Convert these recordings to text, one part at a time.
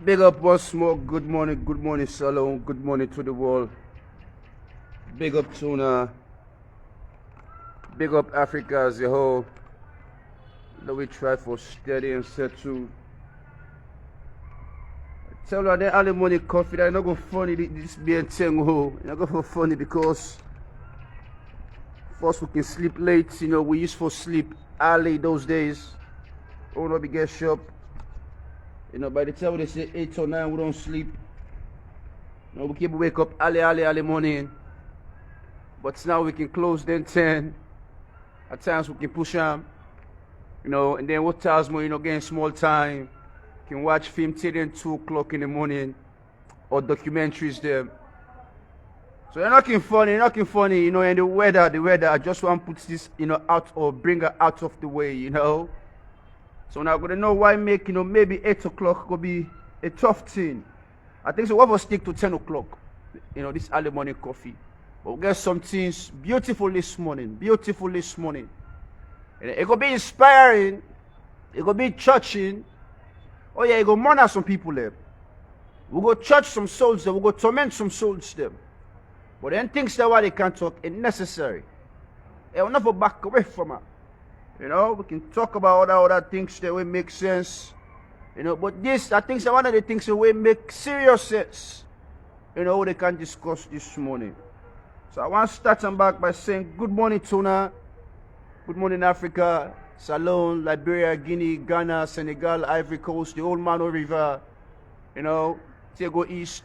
Big up once more. Good morning, Salon. Good morning to the world. Big up Tuna. Big up Africa as a whole. That we try for steady and settle. Tell you that early morning coffee that not go funny this being tengo. Not go for funny because first we can sleep late. We used for sleep early those days. We will not be get shop. By the time they say 8 or 9, we don't sleep. We keep wake up early morning. But now we can close then 10. At times we can push them. And then what tells me, getting small time. Can watch film till then 2 o'clock in the morning. Or documentaries there. So you're nothing funny. And the weather, I just want to put this, out or bring her out of the way, So now I'm gonna know why make maybe 8 o'clock could be a tough thing. I think so. What will stick to 10 o'clock? This early morning coffee. But we'll get some things beautiful this morning. And it could be inspiring. It could be touching. Oh yeah, it could murder some people there. We go touch some souls there. We go torment some souls there. But then things that why they can't talk is necessary. It will never back away from her. We can talk about other things that will make sense. But this, I think, is one of the things that will make serious sense. They can discuss this morning. So I want to start them back by saying good morning, Tuna. Good morning, Africa. Salon, Liberia, Guinea, Ghana, Senegal, Ivory Coast, the Old Mano River. Go east,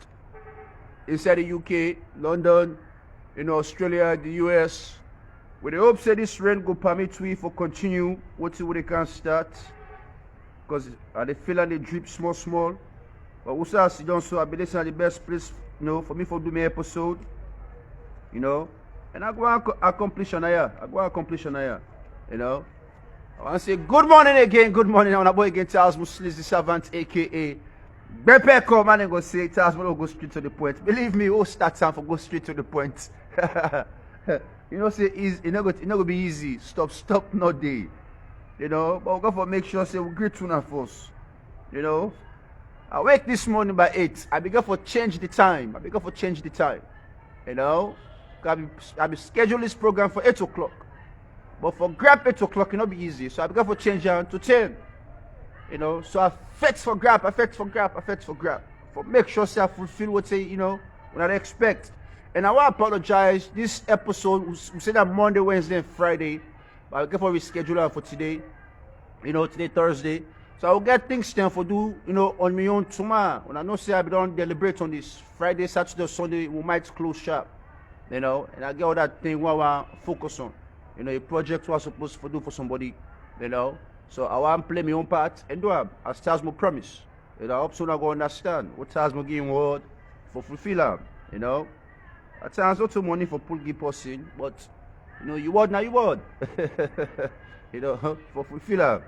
inside the UK, London, Australia, the US. We hope that this rain go permit we for continue what they can start. Because they feel like they drip small. But we say as done so I believe it's the best place, for me for do my episode. And I go accomplish on here. I want to say good morning again. Good morning. I want to boy again Charles Muslims the Servant, aka Bepe come and go say Charles will go straight to the point. Believe me, we'll start time for go straight to the point. Say it's not gonna be easy. Stop not day. But we got to make sure say we great tuna first. I wake this morning by 8. I began for change the time. I be schedule this program for 8 o'clock. But for grab 8 o'clock, it not be easy. So I began for change down to 10. So I fetch for grab. For make sure say I fulfill what say, what I expect. And I want to apologize. This episode, we say that Monday, Wednesday, and Friday. But I get for reschedule for today. Today Thursday. So I will get things done for do, on my own tomorrow. When I know say I be done deliberate on this Friday, Saturday, Sunday, we might close sharp. And I get all that thing what I want to focus on. A project was supposed to do for somebody. So I want to play my own part and do it as Taz my promise. I hope so I go understand what Taz my giving word for fulfill them. At times not too money for pull give person, but you word now you word. For fulfill them.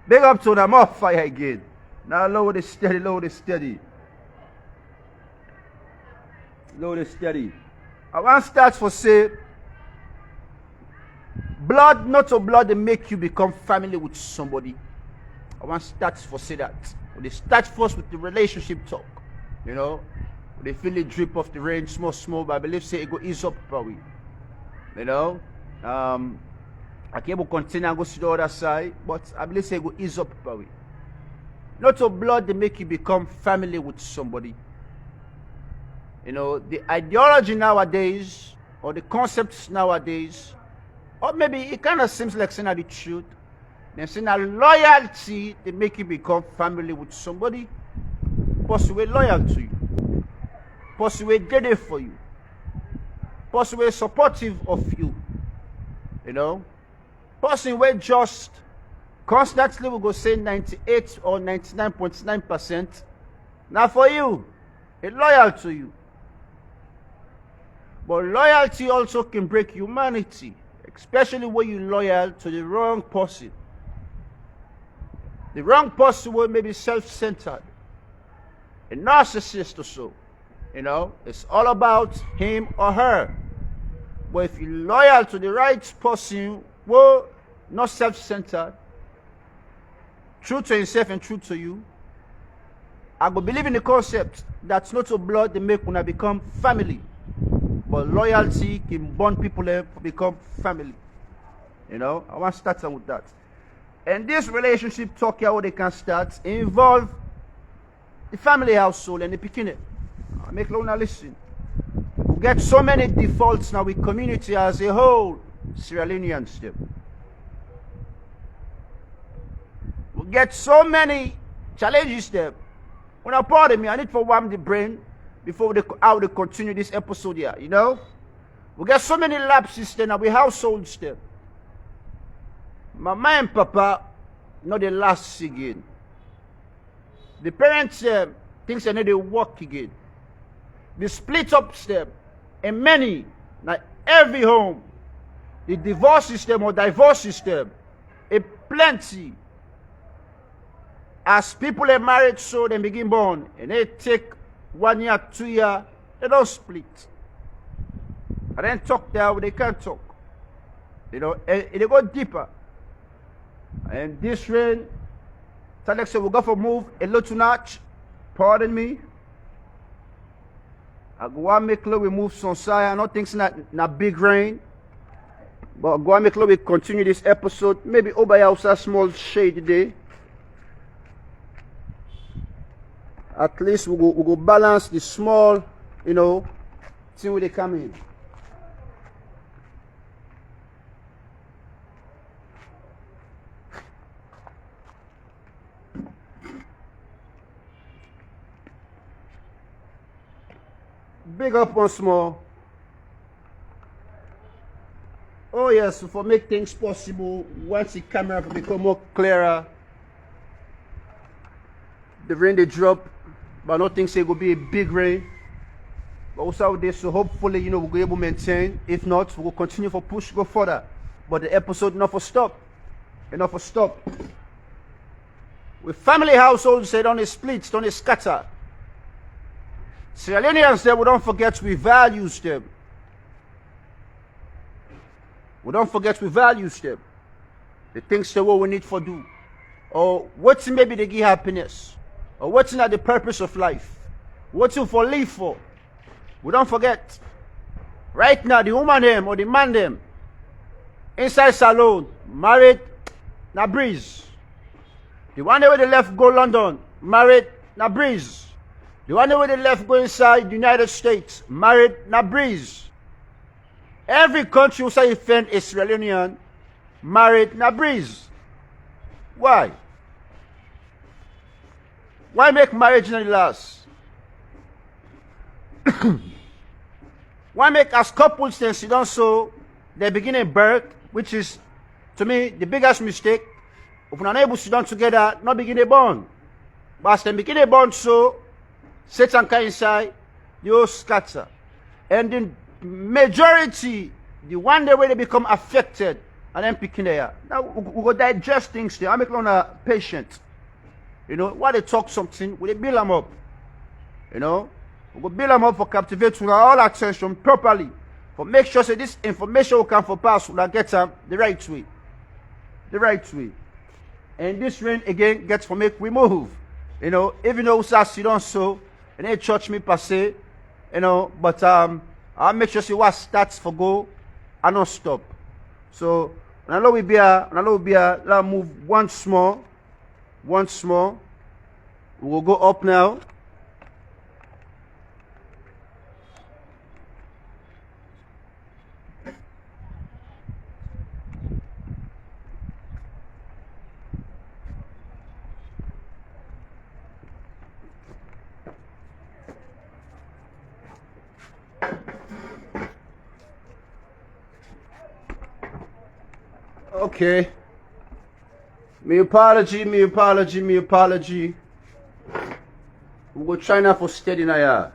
Big up to them off fire again. Now lower the steady. I want to start for say blood, not a blood, they make you become family with somebody. I want to start for say that. They start first with the relationship talk. They feel the drip of the rain, small, but I believe say it go ease up probably. I can't continue and go to the other side, but I believe say it go ease up probably. Not a blood, they make you become family with somebody. The ideology nowadays, or the concepts nowadays, or maybe it kind of seems like saying the truth. They're saying that loyalty, they make you become family with somebody. Possibly loyal to you. Possibly dead for you. Possibly supportive of you. Possibly just constantly we go say 98 or 99.9%. Now for you, it's loyal to you. But loyalty also can break humanity, especially when you're loyal to the wrong person. The wrong person will maybe self-centered, a narcissist or so, You know, it's all about him or her. But if you're loyal to the right person, well, not self-centered, true to himself and true to you, I go believe in the concept that not to blood they make una become family. But loyalty can bond people to become family. You know, I want to start with that. And this relationship talk here, how they can start, involve the family household and the beginning. I make Lona listen. We get so many defaults now with community as a whole, Sierra Leoneans them. We get so many challenges there. When I pardon me, I need to warm the brain before how they continue this episode here, you know? We get so many lapses there now with households there. Mama and Papa, not the last again. The parents think they need to work again. They split up them. And many, like every home, the divorce system or divorce system, a plenty. As people are married, so they begin born. And they take 1 year, 2 years, they don't split. And then talk there, they can't talk. You know, and they go deeper. And this rain, Alex said, we'll go for move a little notch. Pardon me. I go and make sure we move some side. I don't think it's not big rain. But I go and make sure we continue this episode. Maybe over here a small shade today. At least we go balance the small, you know, thing when they come in. Big up once more. Oh yes, for make things possible, once the camera will become more clearer, the rain they drop, but I don't think it will be a big rain. But also out there, so hopefully, you know, we'll be able to maintain. If not, we'll continue for push, go further. But the episode not for stop. Enough for stop. With family households, they don't split, don't scatter. Sierra Leoneans there, we don't forget we values them. We don't forget we values them. The things that what we need for do. Or what's maybe they give happiness. Or what's not the purpose of life. What's for live for. We don't forget. Right now, the woman them or the man them inside salon, married, na breeze. The one where they left go London, married, na breeze. The one where they left go inside the United States, married, na breeze. Every country who say friend is Sierra Leonean, married, na breeze. Why? Why make marriage not last? Why make as couples then sit down so they begin a birth, which is to me the biggest mistake. If we're not able to sit down together, not begin a bond. But as they begin a bond so Satan can inside, you scatter. And the majority, the one day where they become affected, and then picking there. Now we go digest things there. I make on a patient. You know, while they talk something, we build them up. You know, we go build them up for captivate all attention properly. For make sure that this information will come for pass, will get them the right way. The right way. And this rain again gets for make we move. You know, even though we sit on so, and then church me per se, you know, but I'll make sure see what starts for go and not stop. So when I know we be let's move once more. Once more. We will go up now. Okay. Me apology. We go try now for steady now.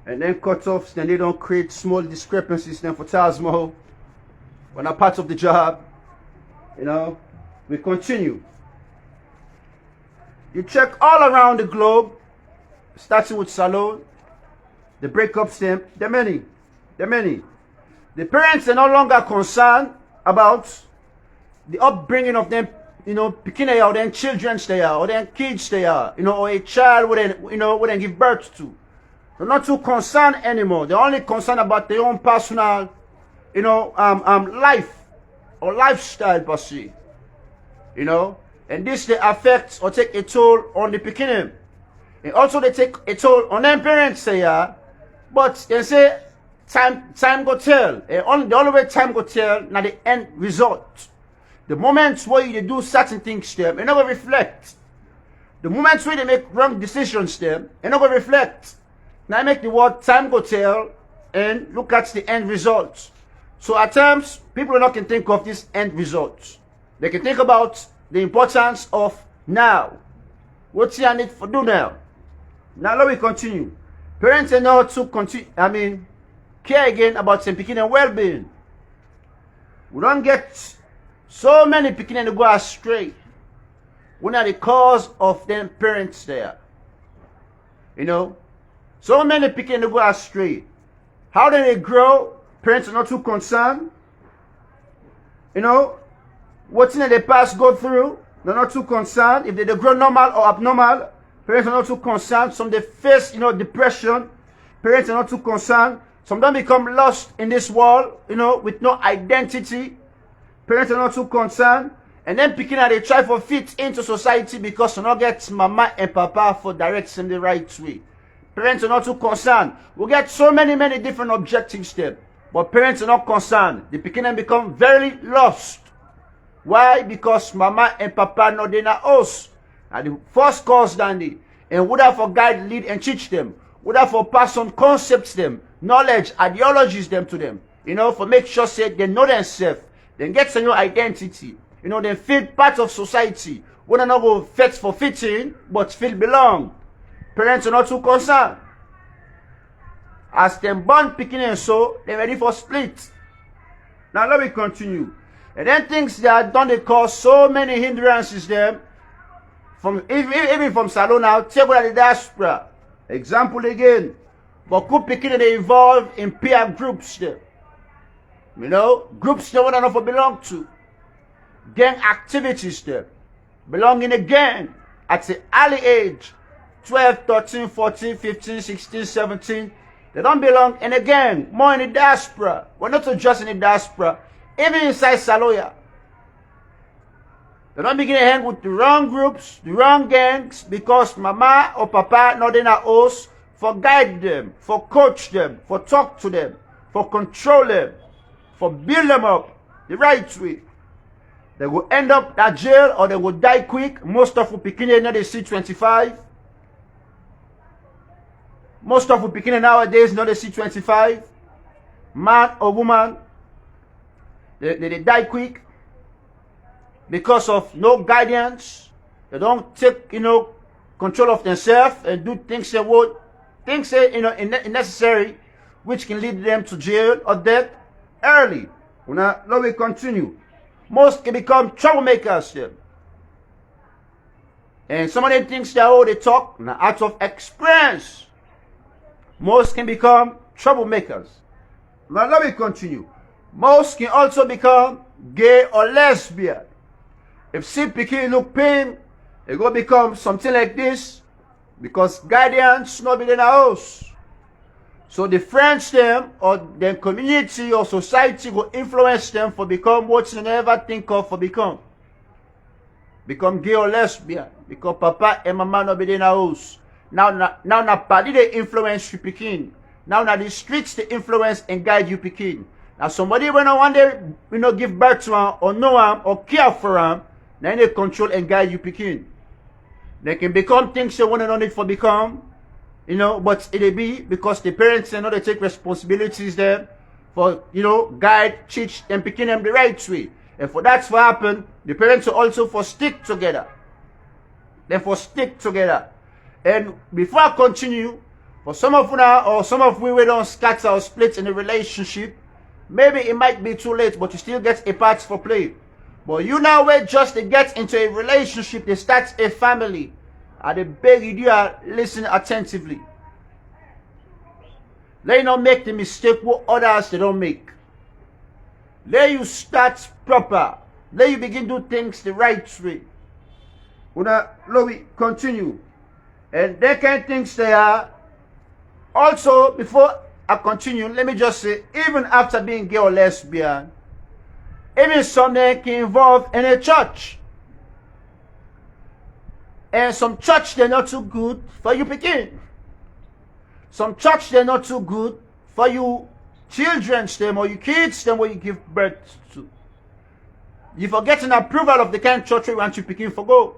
And then cut offs, then they don't create small discrepancies then for Tasmo. When I'm part of the job. You know. We continue. You check all around the globe. starting with Salone, the breakups, they're many. They're many. The parents are no longer concerned about the upbringing of them, picking or then children they are, or then kids they are, or a child would then give birth to. They're not too concerned anymore. They're only concerned about their own personal, life or lifestyle per se. And this they affect or take a toll on the beginning. And also they take a toll on them parents they are, but they say time go tell. The only way time go tell now the end result. The moments where you do certain things to them, they never reflect. The moments where they make wrong decisions to them, they never reflect. Now I make the word time go tell and look at the end results. So at times, people are not can think of this end results. They can think about the importance of now. What's I need for do now? Now let me continue. Parents are now to continue, care again about some picking and well-being. We don't get so many picking to go astray. We're not the cause of them parents there. So many picking to go astray. How do they grow? Parents are not too concerned. What's in the past go through, they're not too concerned. If they grow normal or abnormal, parents are not too concerned. Some they face, depression. Parents are not too concerned. Some don't become lost in this world, with no identity. Parents are not too concerned. And then picking out they try for fit into society because they not get mama and papa for directing the right way. Parents are not too concerned. We get so many different objectives there. But parents are not concerned. The beginning become very lost. Why? Because mama and papa know they not us. And the first cause Dandy. And would have for guide, lead, and teach them. Would have for pass on concepts them, knowledge, ideologies them to them. For make sure say they know themselves. Then get a new identity. They feel part of society. We don't go fit for fitting, but feel belong. Parents are not too concerned. As them born picking and so, they're ready for split. Now let me continue. And then things that don't they cause so many hindrances them. Even from Salone now, take out the diaspora. Example again. But could picking they involve in peer groups there. Groups they want to belong to. Gang activities there. Belong in a gang at the early age. 12, 13, 14, 15, 16, 17. They don't belong in a gang. More in the diaspora. We're not just in the diaspora. Even inside Saloya. They don't begin to hang with the wrong groups, the wrong gangs, because mama or papa not in our house for guide them, for coach them, for talk to them, for control them, for build them up the right way. They will end up at jail or they will die quick. Most of the Pekinese now they see 25. Most of the Pekinese nowadays now they see 25. Man or woman, they die quick because of no guidance. They don't take control of themselves and do things they would necessary, which can lead them to jail or death early. Now let me continue. Most can become troublemakers here. And some of them things they talk now out of experience. Most can become troublemakers. Now let me continue. Most can also become gay or lesbian. If see pikin look pain, it go become something like this because guidance not be in the house. So the friends them or their community or society will influence them for become what you never think of for become. Become gay or lesbian because papa and mama not be in the house. Now party they influence you pikin. Now the streets they influence and guide you pikin. Now somebody when I one day give birth to him or know him or care for him, then they control and guide you pikin. They can become things they want to know it for become. But it'll be because the parents they take responsibilities there for, guide, teach, and picking them the right way. And for that's what happen, the parents will also for stick together. They for stick together. And before I continue, for some of you or some of we don't scatter or split in a relationship, maybe it might be too late, but you still get a part for play. But you now wait just to get into a relationship, they start a family. I beg you to listen attentively. Let you not make the mistake what others they don't make. Let you start proper. Let you begin to do things the right way. Let we continue. And there can things they are. Also, before I continue, let me just say, even after being gay or lesbian, even something can involve in a church. And some church they're not too good for you picking. Some church they're not too good for you children them or you kids them where you give birth to. You forget an approval of the kind of church we want you picking for go.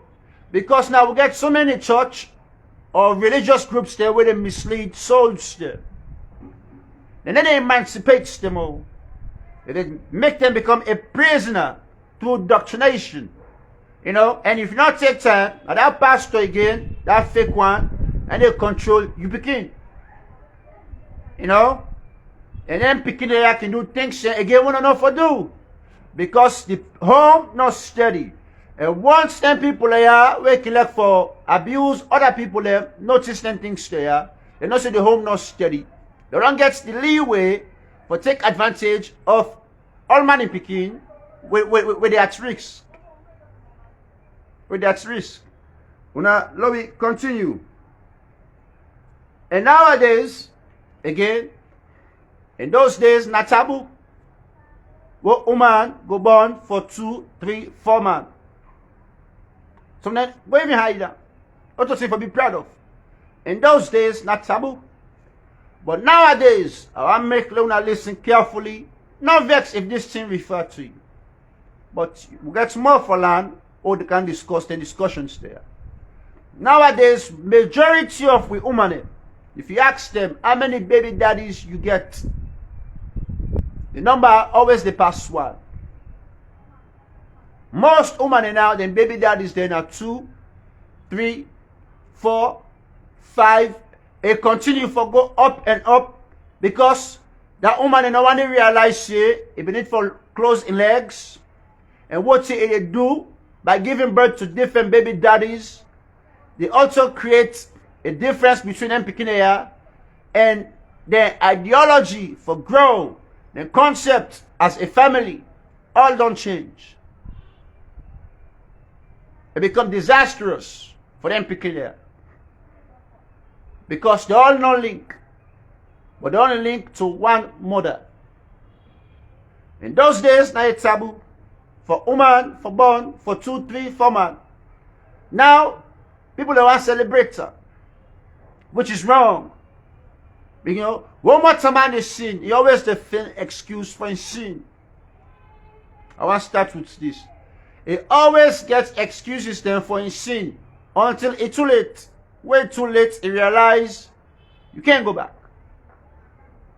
Because now we get so many church or religious groups there where they mislead souls there. And then they emancipate them all. They make them become a prisoner through doctrination. You know, and if you not take time, now that pastor again, that fake one, and they control you begin. You know? And then picking there can do things again we don't know for do. Because the home not steady. And once them people there we collect for abuse, other people there notice them things there. They not say the home not steady. They don't get the leeway for take advantage of all money picking with that risk. With that risk. Now, let me continue. And nowadays, again, in those days, not taboo. What woman go born for 2, 3, 4 man. Sometimes, go even higher. What to say for be proud of. In those days, not taboo. But nowadays, I want to make Luna listen carefully. Not vex if this thing refer to you. But we get more for land, or they can discuss the discussions there. Nowadays, majority of we women, if you ask them how many baby daddies you get, the number always they pass 1. Most women now, then baby daddies they are 2, 3, 4, 5. It continue for go up and up because that woman no one realize say it need for clothes in legs and what they do by giving birth to different baby daddies. They also create a difference between them picking here and their ideology for growth, the concept as a family, all don't change. It become disastrous for them picking here. Because they all no link. But they only link to one mother. In those days, now it's taboo. For woman, for born, for 2, 3, 4 man. Now, people don't want to celebrate her. Which is wrong. You know, one more time man is sin, he always defend excuse for his sin. I want to start with this. He always gets excuses then for his sin. Until it's too late. Way too late, he realize you can't go back.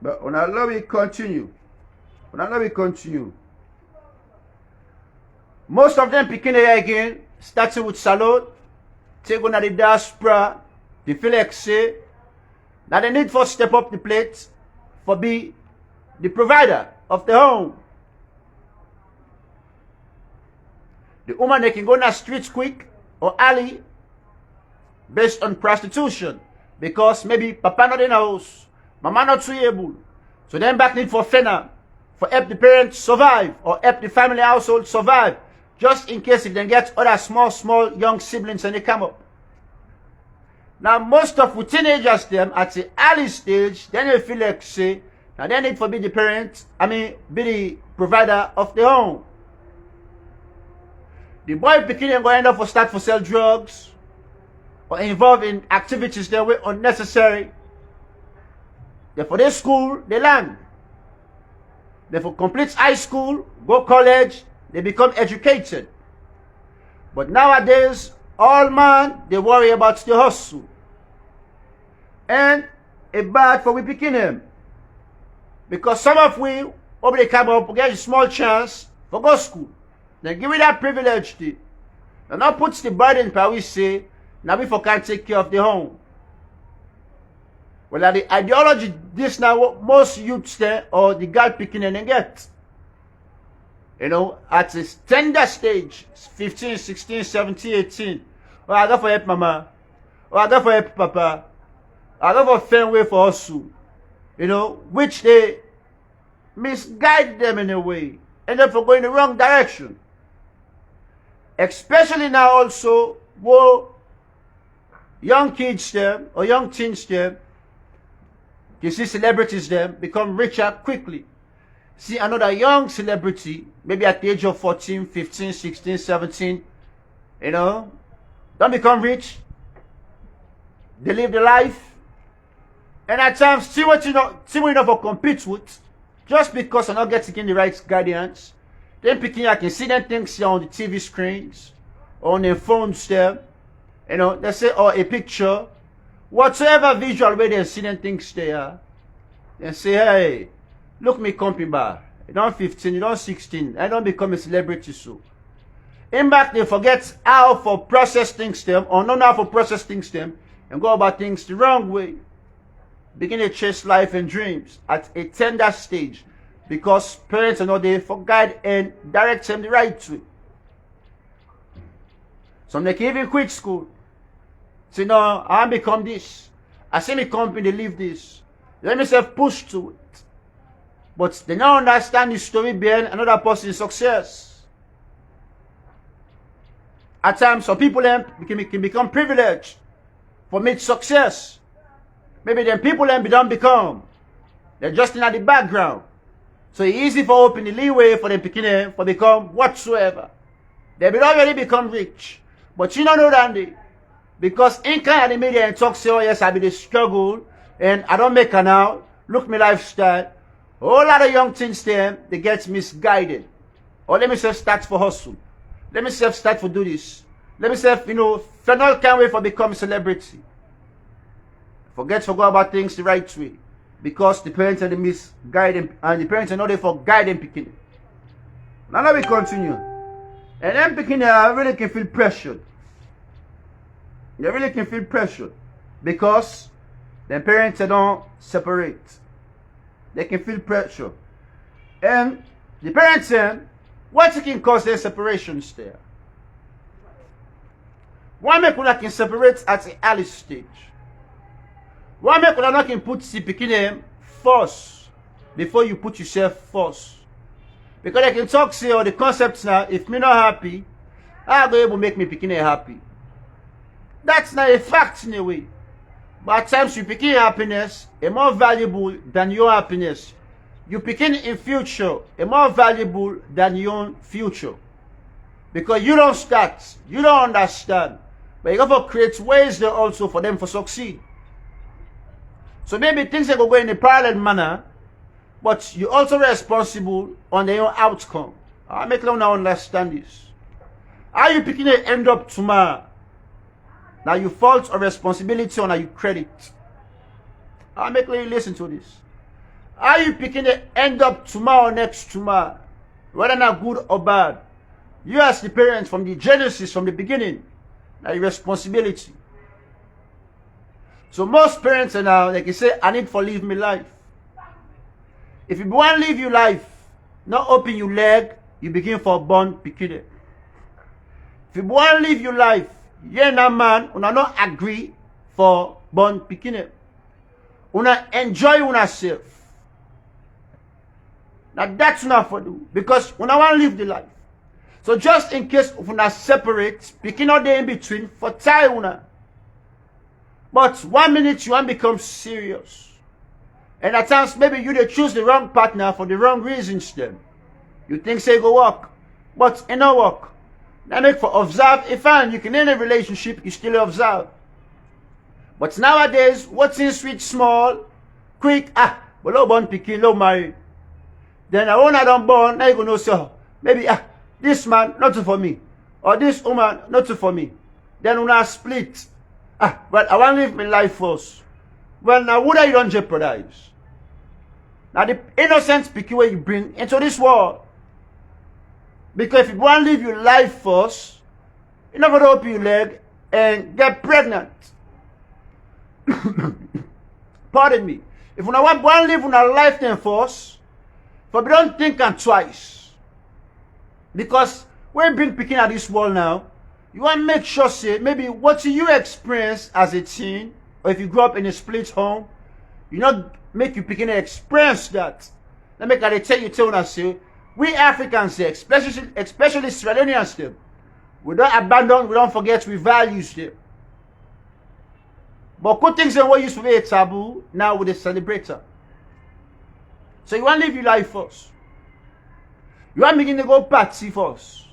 But when I love it, continue. When I love it, continue. Most of them picking here again, starting with salute, take on the diaspora, they feel like say, now they need for step up the plate for be the provider of the home. The woman they can go in the streets quick or alley based on prostitution because maybe papa not in the house, mama not too able. So then back need for fena, for help the parents survive or help the family household survive. Just in case if they get other small young siblings and they come up. Now most of the teenagers them at the early stage, then they feel like say, now they need to be the parent, be the provider of the home. The boy picking and going up for start for sell drugs or involved in activities that were unnecessary. Therefore they school, they learn. Therefore complete high school, go college, they become educated. But nowadays, all man, they worry about the hustle. And it's bad for we picking him. Because some of we, over they come up, get a small chance for go school. They give you that privilege to. And now puts the burden per we say, now we for can't take care of the home. Well, the ideology, this now what most youths there or the girl picking and they get. You know, at a tender stage, 15, 16, 17, 18. Well, I go for help, mama. or I go for a papa, I go for fair way for us, which they misguide them in a way, and then for going the wrong direction. Especially now also, young kids them, or young teens them, you see celebrities them become richer quickly. See another young celebrity, maybe at the age of 14, 15, 16, 17, don't become rich. They live the life. And at times, see what you know for compete with, just because they're not getting the right guidance. Then picking, I can see them things here on the TV screens, or on their phones there. They say, or a picture, whatsoever visual way they see them things there. They say, hey, look me comping back. You don't 15, you don't 16. I don't become a celebrity so. In back, they forget how to process things them, or not how to process things them, and go about things the wrong way. Begin to chase life and dreams at a tender stage, because parents are not there for guide and direct them the right way. Some they can even quit school. Say, no, I become this. I see me company, they leave this. Let myself push to it. But they don't understand the story behind another person's success. At times, some people can become privileged for mid success. Maybe them people don't become. They're just in the background. So it's easy for open the leeway for them beginning for become whatsoever. They will already become rich. But you don't know that because in kind of the media and talk say, oh yes, I be the struggle and I don't make it now. Look my lifestyle. A whole lot of young things there, they get misguided. Or let me say start for hustle. Let me say start for do this. Let me say, Fennel can't wait for become a celebrity. Forget to go about things the right way. Because the parents are the misguiding, and the parents are not there for guiding picking. Now let me continue. And then picking really can feel pressured. They really can feel pressured. Because the parents don't separate. They can feel pressure. And the parents what can cause their separations there? Why make una can separate at an early stage? Why make una not can put the picking first before you put yourself first? Because they can talk say all the concepts now, if me not happy, I go able to make me picking happy. That's not a fact in a way. But at times you picking happiness is more valuable than your happiness. You picking in future is more valuable than your own future. Because you don't start, you don't understand. But you got to create ways there also for them to succeed. So maybe things that go in a parallel manner, but you're also responsible on their own outcome. I make them now understand this. Are you picking to end up tomorrow? Now you fault or responsibility or you credit. I make you listen to this. Are you picking to end up tomorrow or next tomorrow? Whether not good or bad. You as the parents from the genesis, from the beginning, now your responsibility. So most parents are now, they can say, I need for live my life. If you want to live your life, not open your leg, you begin for born picking it. If you want to live your life, you and that man, una not agree for born picking it. Una enjoy yourself. Now that's not for you, because una want to live the life. So just in case if una separate, picking out the in between for tie una. But 1 minute you want to become serious. And at times maybe you they choose the wrong partner for the wrong reasons then. You think say go work, but it no work. That make for observe if you can end a relationship, you still observe. But nowadays, what's in sweet small, quick, but low born picking, low marry. Then I want I don't born, now you go know so maybe this man not for me. Or this woman not for me. Then when I split. But I want to live my life first. Well, now would I don't jeopardize? Now the innocent picking where you bring into this world. Because if you want to live your life first, you're not going to open your leg and get pregnant. Pardon me. If you want to live in a lifetime first, but we don't think twice. Because when you bring picking at this world now, You want to make sure, say, maybe what you experience as a teen, or if you grew up in a split home, you not make you begin to experience that. Let me tell you, say, we Africans, say, especially Sierra Leoneans, them, we don't abandon, we don't forget we values them. But good things and what used to be a taboo, now with a celebrator. So you want to live your life first. You want to begin to go party first.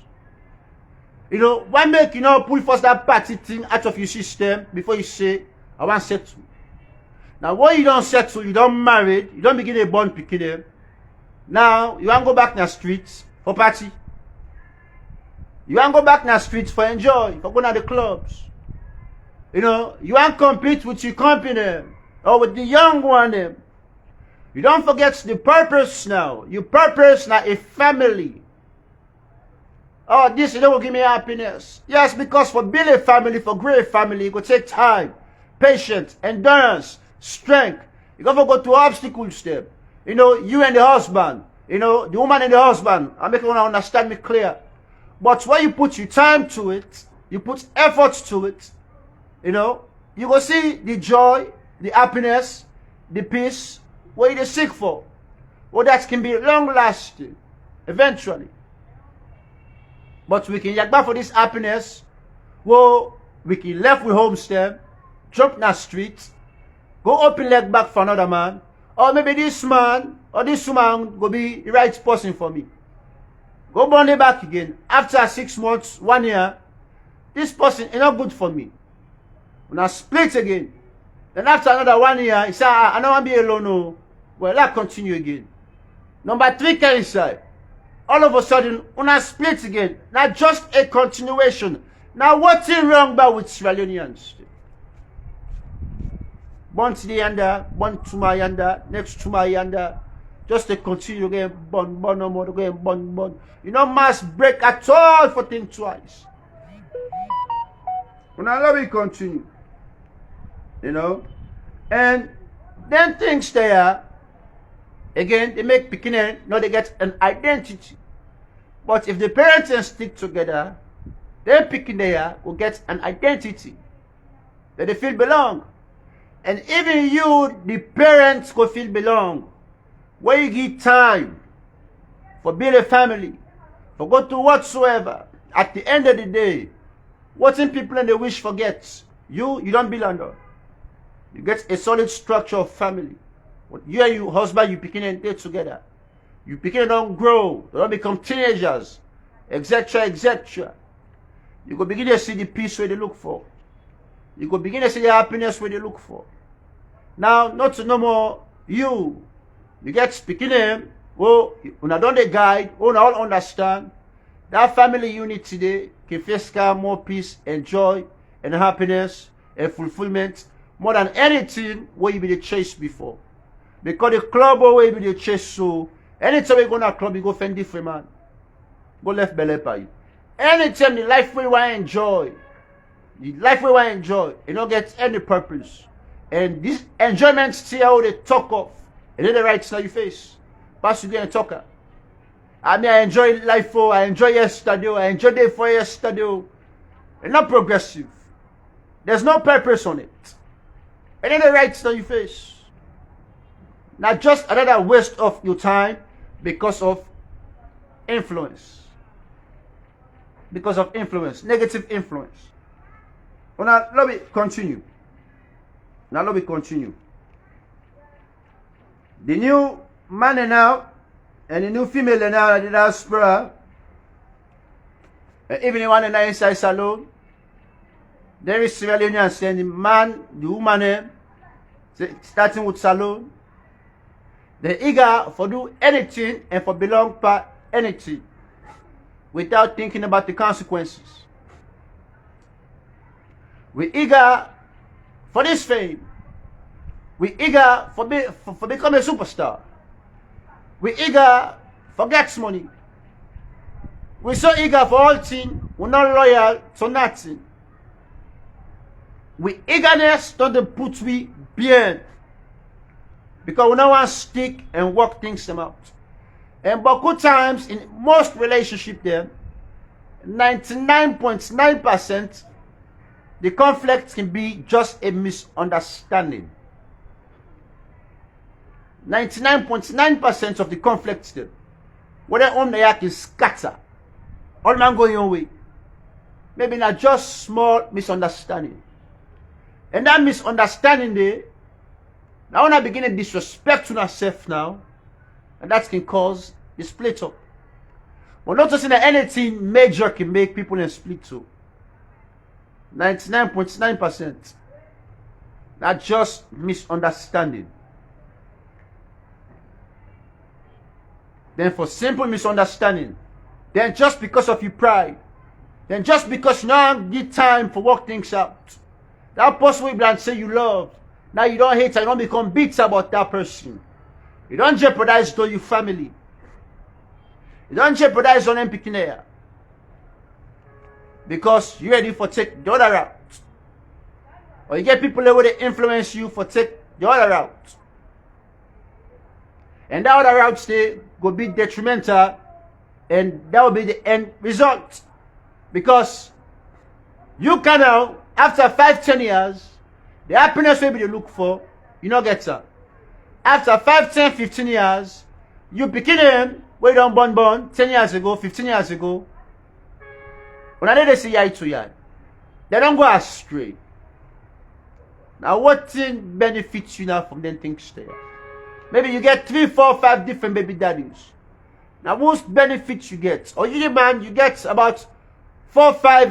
You know, why make you know pull first that party thing out of your system before you say, I want to settle. Now, when you don't settle, you don't marry, you don't begin a bond picking them. Now, you want to go back in the streets for party. You want to go back in the streets for enjoy, for going to the clubs. You know, you want to compete with your company or with the young one. You don't forget the purpose now. Your purpose now a family. Oh, this you will give me happiness. Yes, because for building a family, for great family, it will take time, patience, endurance, strength. You got to go to obstacles there. You know, you and the husband, you know, the woman and the husband. I make you understand me clear. But when you put your time to it, you put efforts to it, you know, you will see the joy, the happiness, the peace, what you seek for. Well, that can be long lasting, eventually. But we can yak back for this happiness. Well, we can left with homestead, jump in the street, go open leg back for another man. Or maybe this man or this woman will be the right person for me. Go burn it back again. After 6 months, 1 year, this person is not good for me. When I split again, then after another 1 year, he said, I don't want to be alone. No. Well, I continue again. Number 3 can inside. All of a sudden, when I split again, not just a continuation. Now, what's wrong about with Sierra Leoneans? Born to the yonder, born to my yonder, next to my yonder. Just to continue again, burn no more, again, burn. You know, must break at all for think twice. Well, now let me continue. You know, and then things there, again, they make beginning, now they get an identity. But if the parents stick together, then picking there will get an identity that they feel belong. And even you, the parents, will feel belong. When you give time for build a family, for go to whatsoever, at the end of the day, what in people and they wish forget, you don't belong there. You get a solid structure of family. You and your husband, you begin and stay together. You begin and don't grow, they don't become teenagers, etc., etc. You go begin to see the peace where they look for. You go begin to see the happiness where they look for. Now, not to no more you. You get speaking them, oh, when I don't the guide, oh, now all understand. That family unit today can face more peace and joy and happiness and fulfillment more than anything where you be the chase before. Because the club where you be the chase, so anytime you go to a club, you go find different man. Go left belly pie. Anytime the life we want to enjoy, you don't get any purpose. And this enjoyment still how they talk of. And then the right now your face. Pass you get a talker. I mean, I enjoy life for, I enjoy yesterday, I enjoy day for yesterday. And not progressive. There's no purpose on it. And then the right now your face. Not just another waste of your time because of influence. Because of influence, negative influence. Well, now, let me continue. The new man now and the new female now in the diaspora, even the one in the inside salon, there is Sierra Leoneans saying the man, the woman, starting with salon, they're eager for do anything and for belong to anything without thinking about the consequences. We're eager for this fame. We're eager for become a superstar. We're eager for get money. We're so eager for all things. We're not loyal to nothing. We eagerness to put we behind. Because we don't want to stick and work things them out. And but good times in most relationships there, 99.9%, the conflict can be just a misunderstanding. 99.9% of the conflicts there, whether on the yak is scatter, all man going your way. Maybe not just small misunderstanding. And that misunderstanding there, now when I begin to disrespect to myself now, and that can cause the split up. But not just in that anything major can make people in split too. 99.9%. Not just misunderstanding. Then for simple misunderstanding, then just because of your pride, then just because you don't get time for work things out, that person will be and say you love, now you don't hate and you don't become bitter about that person. You don't jeopardize to your family. You don't jeopardize on them picking air. Because you're ready for take the other route. Or you get people that will influence you for take the other route. And that other route they go be detrimental, and that will be the end result. Because you can now, after 5-10 years, the happiness maybe you look for, you not get that. After 5-10-15 years, you begin them where you don't born 10 years ago, 15 years ago. When I they say eye to eye, they don't go astray. Now what thing benefits you now from them things there? Maybe you get 3, 4, 5 different baby daddies. Now most benefits you get, or you man, you get about 4, 5,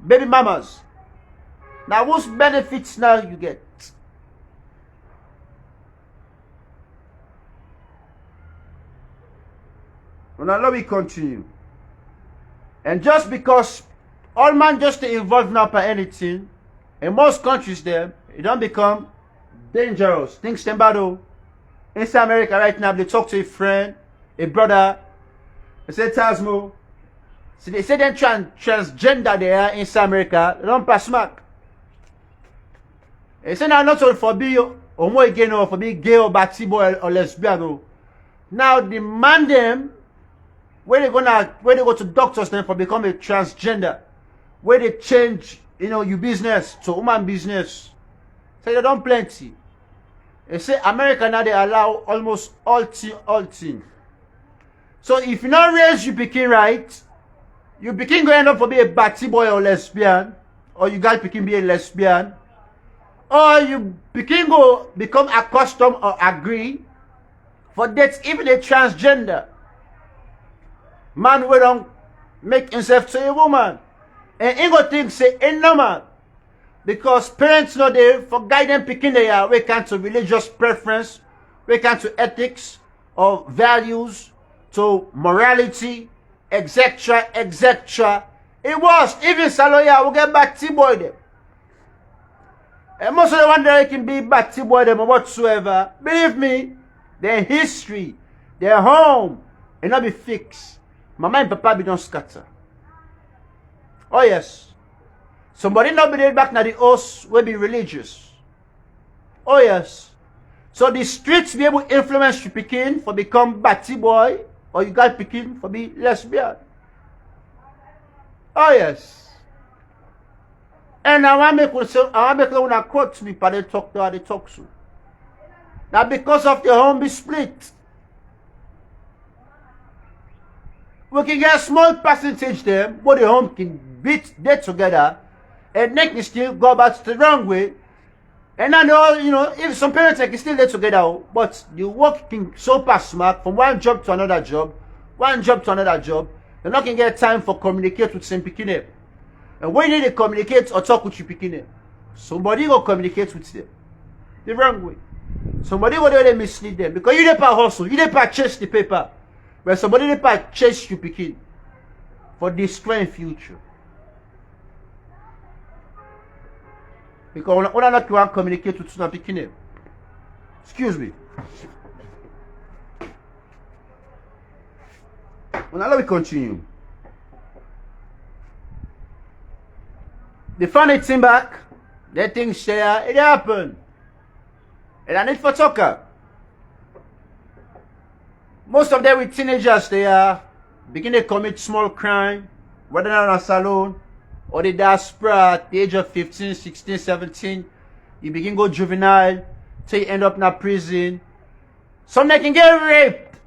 baby mamas. Now most benefits now you get. Well, now let me continue. And just because all man just to involve now for anything, in most countries there, it don't become dangerous. Things them battle. In America right now, they talk to a friend, a brother, they say Tasmo. So they say them transgender there in America, they don't pass smack. They say now not only for be homo again or for be gay or batty boy or lesbian. Now demand them where they go to doctors then for become a transgender, where they change your business to human business. So they don't plenty. They say America now they allow almost all thing. So if you not raise you become right, you begin going end up for be a batty boy or lesbian, or you guys begin be a lesbian, or you begin go become accustomed or agree for that even a transgender man will don't make himself to a woman. And he go think say ain't normal. Because parents know they for guide them picking their way can to religious preference, way can to ethics or values, to morality, etc. etc. It was even Saloya will get back T-boy them. And most of the one that can be back T-boy them or whatsoever, believe me, their history, their home, and not be fixed. Mama and Papa be don't scatter. Oh yes. Somebody not be there back now the house will be religious. Oh yes. So the streets be able to influence you picking for become batty boy, or you got picking for be lesbian. Oh yes. And I want to make one quote me for the talk to the talk to. Now because of the home be split. We can get a small percentage there, but the home can beat them together, and they can still go back to the wrong way. And I know, if some parents can still get together, but the work can so pass smack from one job to another job, they're not going to get time for communicate with some picking. And when you need to communicate or talk with your picking, somebody will communicate with them the wrong way. Somebody will mislead them because you don't hustle, you don't chase the paper. But somebody they chase you picking for destroying future. Because when I not want to communicate with some picking. Excuse me. Well, let me continue. The funny thing back, the things there, it happened. And I need for talker. Most of them with teenagers, they are begin to commit small crime, whether in a salon or the diaspora at the age of 15, 16, 17, you begin go juvenile till you end up in a prison. Some they can get raped.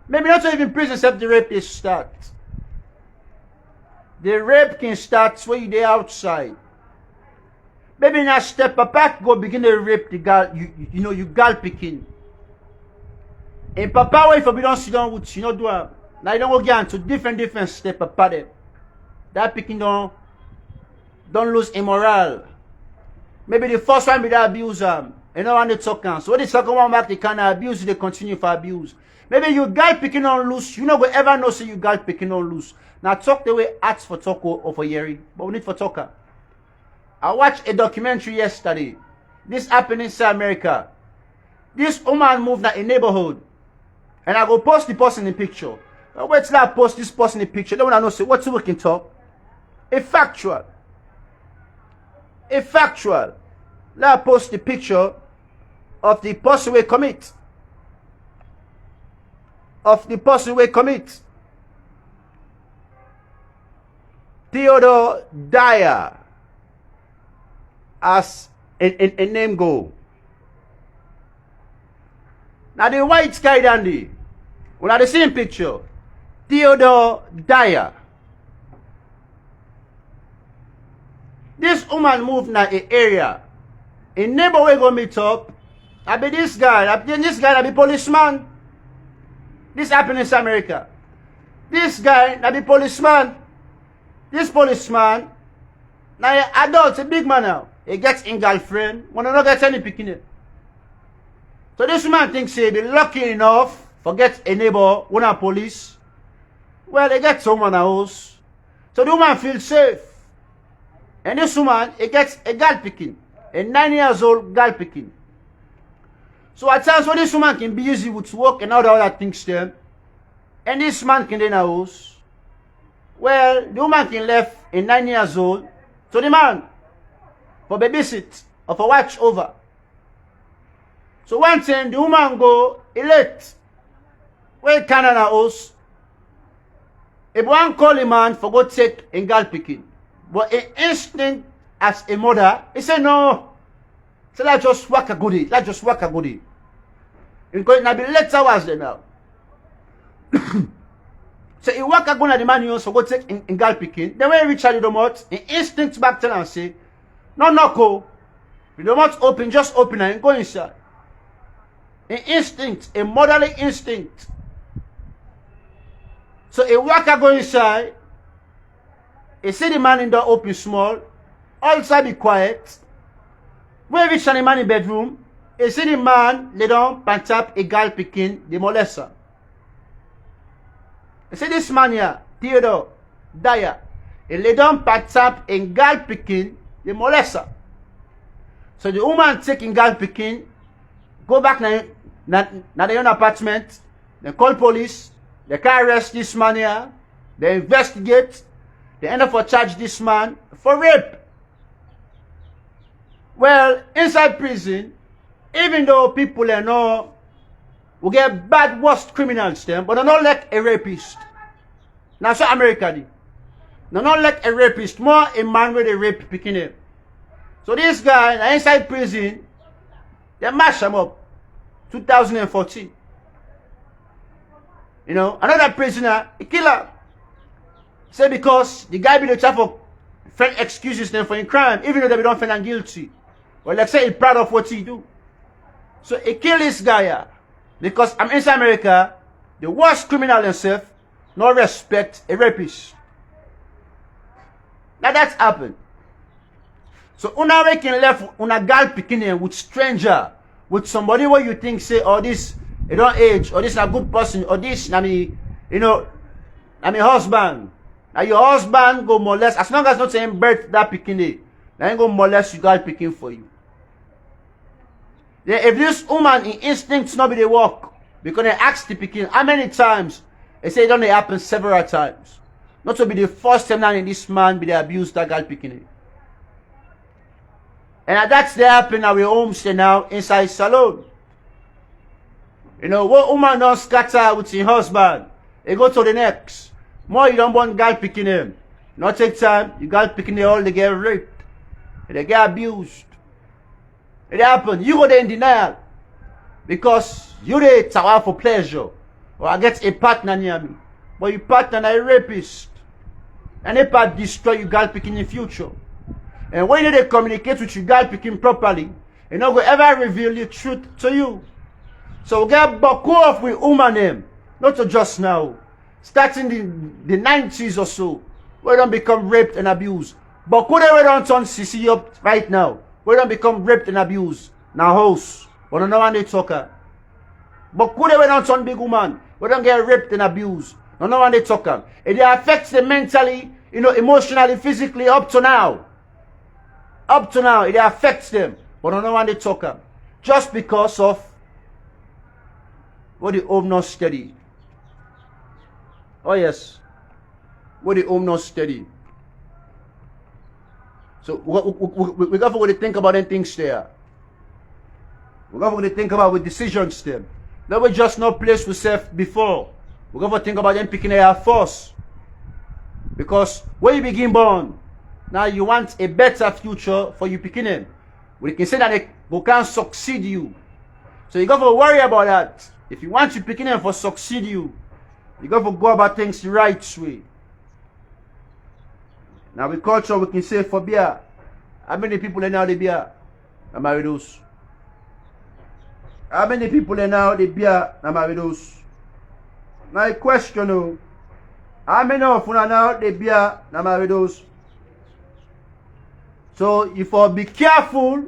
Maybe not even prison, except the rape is start. The rape can start when you're outside. Maybe now step back, go begin to rape the girl, you girl picking. And papa, if you don't sit down with you, do now you don't go get into different step apart there. That picking don't lose immoral. Maybe the first one be the abuser. You know when they talk on. So when the second one back, they can abuse, they continue for abuse. Maybe you girl picking on loose, you not go ever know say you girl picking on loose. Now talk the way ask for talk or for hearing, but we need for talker. I watched a documentary yesterday. This happened inside America. This woman moved in a neighborhood. And I go post the person in the picture. Wait till I post this person in the picture. They want to know, say, what's the working talk? A factual. A factual. Let I post the picture of the person we commit. Of the person we commit. Theodore Dyer. As a name go. Now the white guy dandy. When I the same picture. Theodore Dyer. This woman moved in an area. A neighbor will go meet up. I be this guy. I be policeman. This happened in America. This guy, I be policeman. This policeman. Now adult, a big man now. He gets in girlfriend. When he not get any picking. So this woman thinks he be lucky enough to get a neighbor, one of police. Well, they get someone else. So the woman feels safe. And this woman, he gets a girl picking. A 9 years old girl picking. So at times when this woman can be easy with work and all the other things there. And this man can in a house. Well, the woman can left a 9 years old. So the man, for babysit or for watch over. So one time the woman go elect. Well, Canada house. If one call the man for go take a girl picking. But an instinct as a mother, he said no. So let's just work a goodie. Let's just work a goodie. Because now be late hours there now. So he work a good at the man you also go take in girl picking. Then when he reach the remote, he instinct back tell and say, no, go. The remote open, just open and go inside. An instinct, a motherly instinct. So a worker go inside. He see the man in the open small. Also be quiet. When he reach the man in bedroom, he see the man lay down, pant up a girl picking the molester. He see this man here, Theodore Dyer. He lay down, pant up a girl picking the molester. So the woman taking girl picking, go back na their own apartment, they call police, they can arrest this man here, they investigate, they end up for charge this man for rape. Well, inside prison, even though people know we get bad worst criminals them, but they're not like a rapist. Now so America did. They're not like a rapist, more a man with a rape picking him. So this guy inside prison, they mash him up. 2014. You know, another prisoner, a killer. Say because the guy be the type of friend excuses them for a crime, even though they don't find him guilty. Well, let's say he's proud of what he do. So he kill this guy because I'm inside America, the worst criminal himself, no respect a rapist. Now that's happened. So una can left una girl picking with stranger, with somebody where you think say, oh this you don't age, or this is a good person, or this na me, you know, na me husband. Now your husband go molest as long as not saying birth that picking. Now go molest you girl picking for you. Then if this woman in instincts not be the work, because they ask the picking how many times, they say it only happen several times. Not to be the first time now in this man be the abuse that girl picking. And that's the happen at our homestay now inside salon. You know, what woman don't scatter with her husband. You go to the next. More you don't want girl picking him. Not take time, you girl picking them all, they get raped. They get abused. It happen. You go there in denial. Because you dey tower for pleasure. Or I get a partner near me. But your partner is a rapist. And if I destroy you girl picking in the future. And when you communicate with your girl picking properly, you not go ever reveal the truth to you. So we get back off with woman name. Not to just now. Starting the 90s or so. We don't become raped and abused. But could they don't turn CC up right now? We don't become raped and abused. Now house. We don't know when they talk. But could they don't turn big woman? We don't get raped and abused. No know when they talk. It affects them mentally, emotionally, physically up to now. Up to now, it affects them. But don't know when they talk. Just because of what the home not steady. Oh yes. What the home not steady. So we got to think about them things there. We got to think about with decisions there. That we just not place we self before. We got to think about them picking their first. Because when you begin born, now you want a better future for you picking them. We can say that they can't succeed you. So you got to worry about that. If you want to picking them for succeed you, you got to go about things the right way. Now with culture, we can say for beer, how many people are now the beer? Am I those? How many people are now the beer? Am I those? Now a question, how many of you are now the beer? Am I those? So you for be careful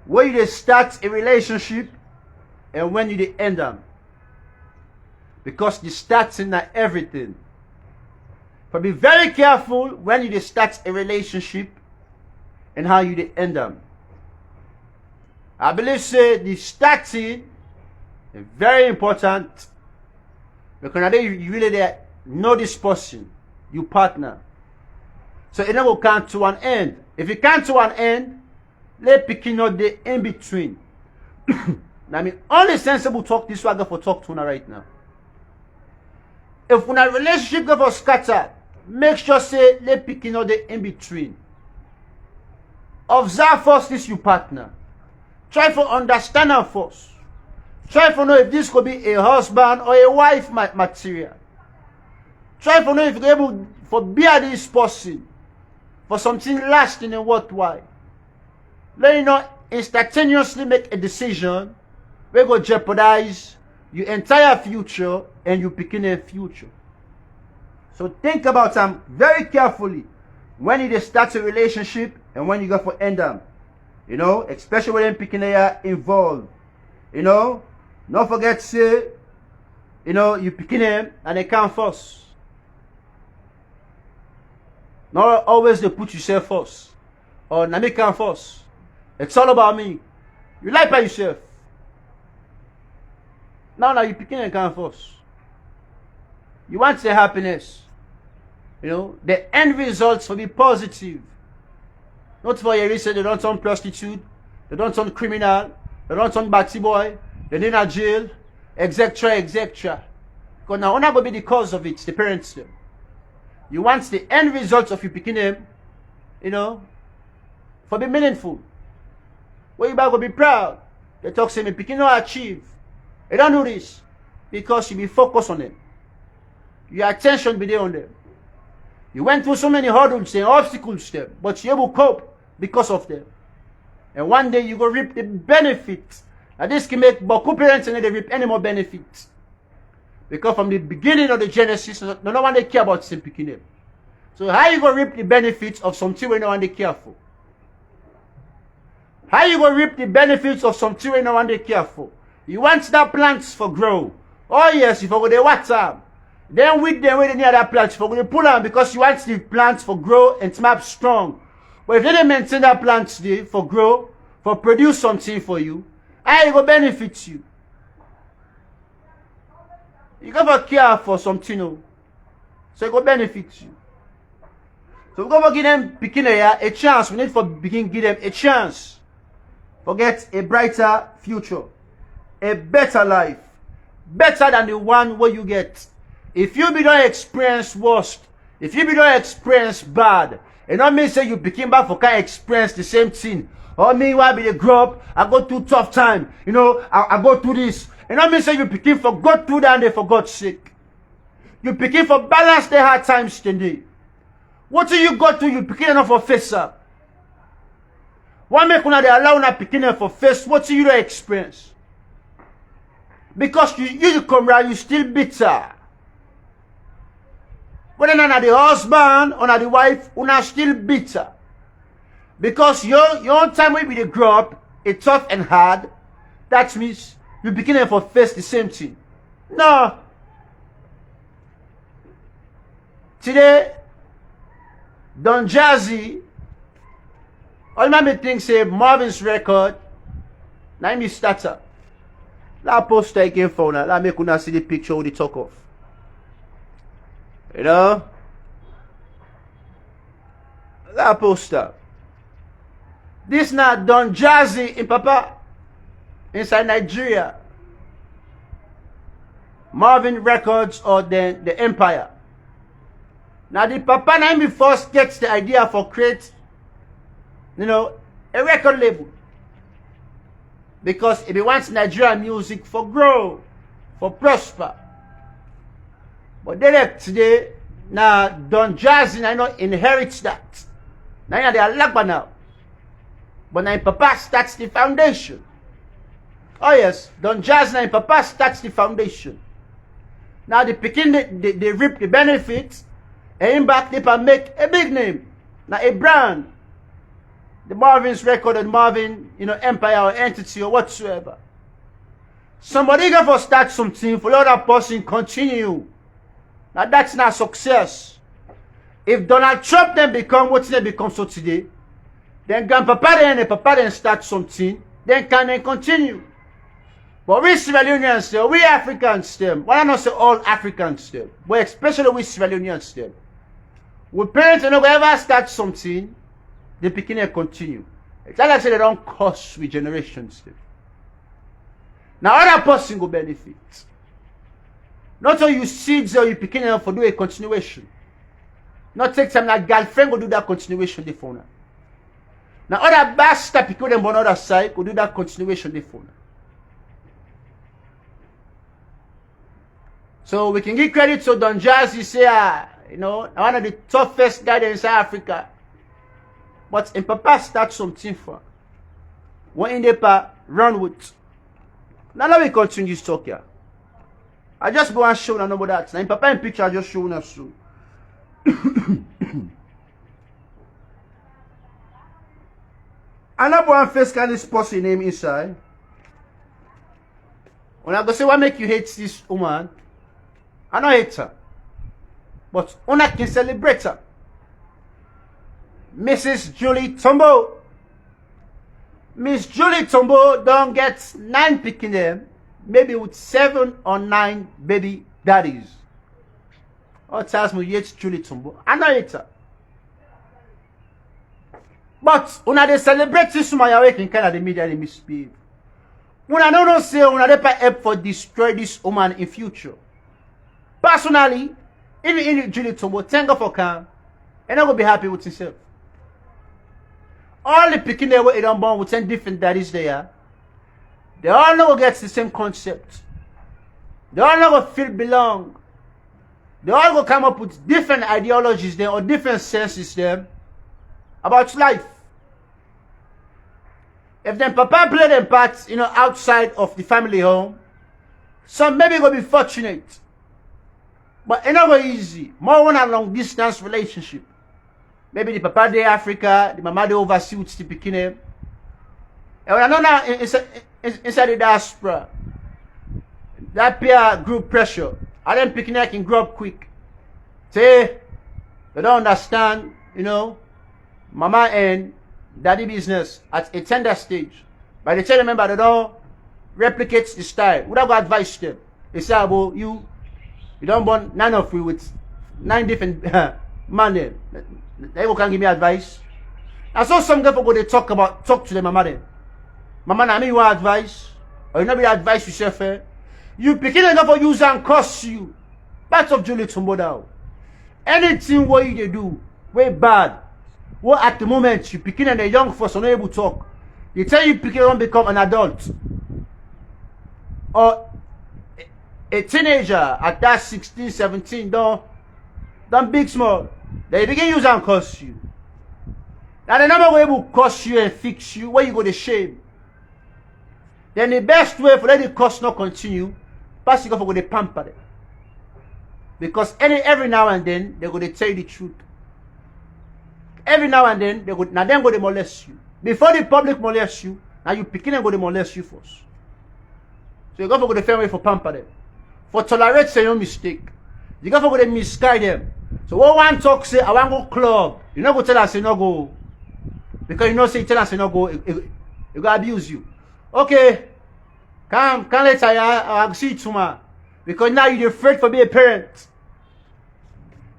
when you start a relationship and when you end them. Because the starting not everything. But be very careful when you start a relationship and how you end them. I believe say the starting is very important. Because you really know this person, your partner. So it never come to an end. If it come to an end, let picking out the in between. I mean, only sensible talk this way I go for talk to una right now. If una relationship go for scatter, make sure say let picking out the in between. Observe first this your partner. Try to understand her first. Try to know if this could be a husband or a wife material. Try to know if you're able to bear this person for something lasting and worthwhile. Let you not instantaneously make a decision we go jeopardize your entire future and you picking a future. So think about them very carefully when you start a relationship and when you go for end them. Especially when picking they involved. Don't forget to say, you picking them and they come first. Not always they put yourself first. Or na me come first. It's all about me. You like by yourself. Now you picking and come first. You want the happiness. The end results will be positive. Not for your reason they don't turn prostitute, they don't turn criminal, they don't turn batty boy, they're in a jail, etc. etc. Because now not going to be the cause of it, the parents them. You want the end results of you picking them, for be meaningful. Where you going to be proud. They talk say me picking no achieve. They don't do this because you be focused on them. Your attention be there on them. You went through so many hurdles and obstacles them, but you able to cope because of them. And one day you go reap the benefits. And this can make Boku parents and they reap any more benefits. Because from the beginning of the Genesis, no one they care about sin picking them. So how you go reap the benefits of something where no one they care for? How you go reap the benefits of something where no one they care for? You want that plants for grow. Oh yes, if I go there water. Then with them where they near that plant, for going to pull on because you want the plants for grow and smap strong. But if they don't maintain that plant today for grow, for produce something for you, how you go benefit you? You gotta care for something, so it go benefit you. So we gotta give them picking a chance. We need for begin give them a chance. Forget a brighter future, a better life, better than the one where you get if you be don't experience worst, if you be don't experience bad, it not mean say you became back for can experience the same thing. Or me why be the grow up, I go through tough time, you know, I go through this. It not mean say you became for God through that and for God's sake. You became for balance the hard times today. What do you go through? You became enough for face up. Why make una they allow una picking for face? What do you don't experience? Because you come right, you still bitter. Whether not the husband or not the wife, una still bitter. Because your own time will be the grow up, it's tough and hard. That means you begin for face the same thing. No. Today, Don Jazzy, all my things say Marvin's record, now me starter. That poster again for now. Let me could see the picture with the talk of. You know? That poster. This not Don Jazzy in Papa inside Nigeria. Marvin Records or the Empire. Now the Papa now me first gets the idea for create, you know, a record label. Because if he wants Nigerian music for grow, for prosper. But then today, now Don Jazzy now not inherits that. Now they are lack now. But now Papa starts the foundation. Oh yes, Don Jazzy now Papa starts the foundation. Now they they reap the benefits, and in back they can make a big name. Now a brand. The Marvin's record and Marvin, you know, empire or entity or whatsoever. Somebody got to start something for the other person continue. Now that's not success. If Donald Trump then become what they become so today, then Grandpapa and Papa then start something, then can they continue. But we Sierra Leoneans still, we Africans still, why not say all Africans still, but especially we Sierra Leoneans still. We parents don't ever start something, they begin and continue. It's like I say they don't cost with generations still. Now other person go benefit. Not all you seeds or you picking up for do a continuation. Not take time like girlfriend go do that continuation the phone. Now other bastard people them on other side go do that continuation the phone. So we can give credit to Don Jazzy say you know, one of the toughest guys in South Africa. But in Papa start something for. When in the pa run with. Now let me continue to talk here. I just go and show you that. Now in Papa in picture I just show you soon. Another one face can this person name inside. When I go say what make you hate this woman, I don't hate her. But una can celebrate her. Mrs. Julie Tombo. Miss Julie Tombo don't get 9 picking them, maybe with 7 or 9 baby daddies. Or tells me yet Julie Tombo. I know it. But una they celebrate this woman awake in kind of the media they misbehave. Una don't say una they help for destroy this woman in future. Personally, even in Julie Tombo, thank God for can, and I will be happy with himself. All the picking they were don't born with 10 different daddies there. They all know get the same concept. They all know feel belong. They all go come up with different ideologies there or different senses there about life. If them Papa play their parts, you know, outside of the family home, some maybe go be fortunate. But it's not very easy. More one a long distance relationship. Maybe the Papa de Africa, the Mama de overseas with the Pekine. And when I know now inside the diaspora, that peer group pressure, I then Pekine can grow up quick. Say, they don't understand, you know, Mama and Daddy business at a tender stage. By the time remember they don't replicate the style. Would I go advise them? They say, well, you don't want 9 of you with 9 different men. They can give me advice. I saw some girl go they talk to the mama then. Mama, I mean you want advice? Or you not be advice yourself, eh? You picking enough for use and cost you. part of Julie Tumbo now. Anything what you do, way bad, what at the moment you picking and the young folks are not able to talk. They tell you picking don't become an adult. Or a teenager at that 16, 17, don't big small. They begin use and curse you. Now the number way will curse you and fix you, where you go to shame. Then the best way for let the curse not continue, pass you go for the pamper them. Because every now and then they're going to tell you the truth. Every now and then they go now them go to molest you. Before the public molest you, now you picking and go to molest you first. So you go for the family for pamper them. For tolerate say no mistake. You go for the misguide them. So what one talk say I want go club. You not go tell us say no go. Because you know say tell us say no go, it go abuse you. Okay. Come later I'll see you tomorrow. Because now you're afraid for being a parent.